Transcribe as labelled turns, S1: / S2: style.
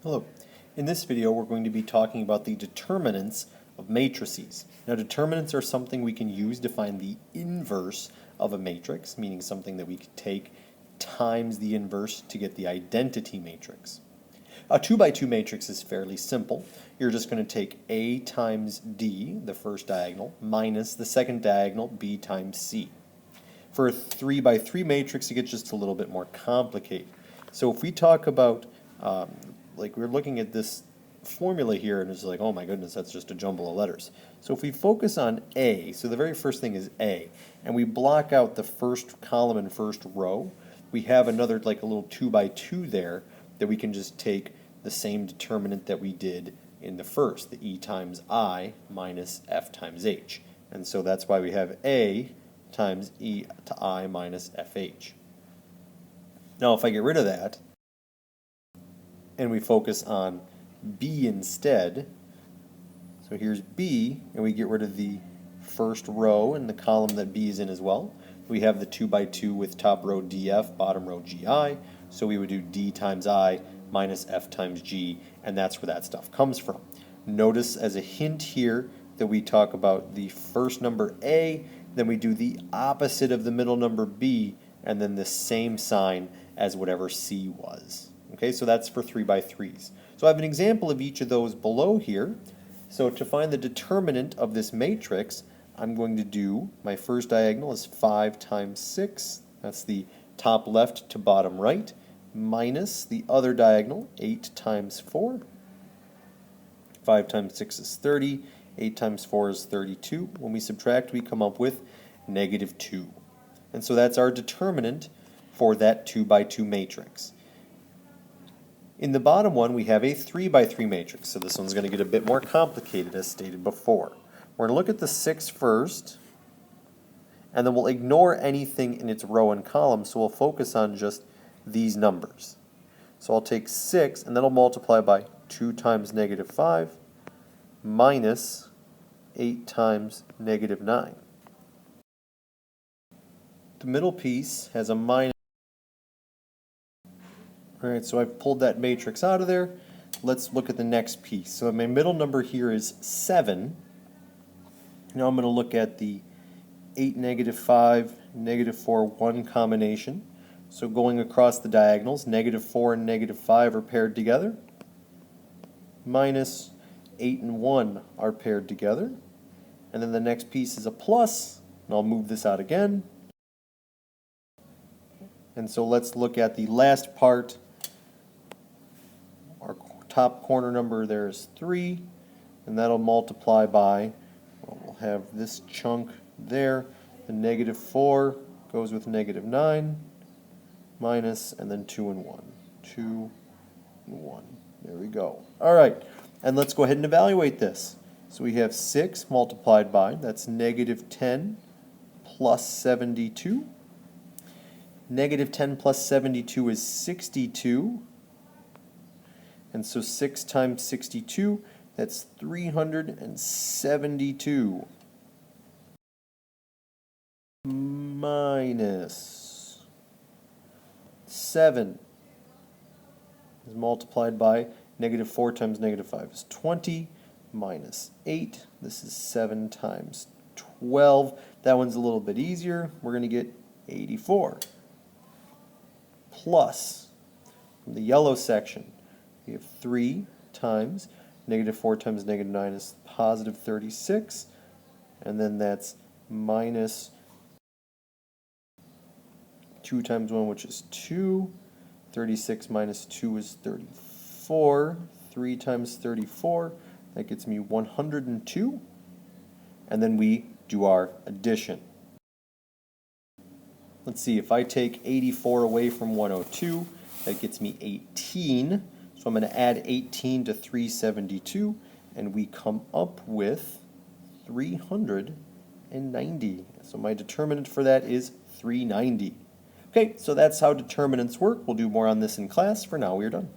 S1: Hello. In this video we're going to be talking about the determinants of matrices. Now determinants are something we can use to find the inverse of a matrix, meaning something that we could take times the inverse to get the identity matrix. A 2 by 2 matrix is fairly simple. You're just going to take A times D, the first diagonal, minus the second diagonal, B times C. For a 3 by 3 matrix it gets just a little bit more complicated. So if we talk about like we're looking at this formula here and it's like, oh my goodness, that's just a jumble of letters. So if we focus on A, so the very first thing is A, and we block out the first column and first row, we have another like a little 2 by 2 there that we can just take the same determinant that we did in the first, the E times I minus F times H. And so that's why we have A times E to I minus FH. Now if I get rid of that, and we focus on B instead, so here's B, and we get rid of the first row and the column that B is in as well. We have the 2 by 2 with top row DF, bottom row GI, so we would do D times I minus F times G, and that's where that stuff comes from. Notice as a hint here that we talk about the first number A, then we do the opposite of the middle number B, and then the same sign as whatever C was. Okay, so that's for 3 by 3s. So I have an example of each of those below here. So to find the determinant of this matrix, I'm going to do, my first diagonal is 5 times 6, that's the top left to bottom right, minus the other diagonal, 8 times 4. 5 times 6 is 30, 8 times 4 is 32. When we subtract, we come up with negative 2. And so that's our determinant for that 2 by 2 matrix. In the bottom one, we have a 3 by 3 matrix, so this one's going to get a bit more complicated as stated before. We're going to look at the 6 first, and then we'll ignore anything in its row and column, so we'll focus on just these numbers. So I'll take 6, and that'll multiply by 2 times negative 5, minus 8 times negative 9. The middle piece has a minus. Alright, so I've pulled that matrix out of there. Let's look at the next piece. So my middle number here is 7. Now I'm going to look at the 8, negative 5, negative 4, 1 combination. So going across the diagonals, negative 4 and negative 5 are paired together. Minus 8 and 1 are paired together. And then the next piece is a plus, and I'll move this out again. And so let's look at the last part. Our top corner number there is 3, and that'll multiply by, well, we'll have this chunk there. The negative 4 goes with negative 9, minus, and then 2 and 1. 2 and 1. There we go. All right, and let's go ahead and evaluate this. So we have 6 multiplied by, that's negative 10 plus 72. Negative 10 plus 72 is 62. And so 6 times 62, that's 372. Minus 7 is multiplied by negative 4 times negative 5 is 20. Minus 8, this is 7 times 12. That one's a little bit easier. We're going to get 84. Plus, from the yellow section, we have 3 times negative 4 times negative 9 is positive 36, and then that's minus 2 times 1, which is 2. 36 minus 2 is 34. 3 times 34, that gets me 102. And then we do our addition. Let's see, if I take 84 away from 102, that gets me 18. So I'm going to add 18 to 372, and we come up with 390. So my determinant for that is 390. Okay, so that's how determinants work. We'll do more on this in class. For now, we are done.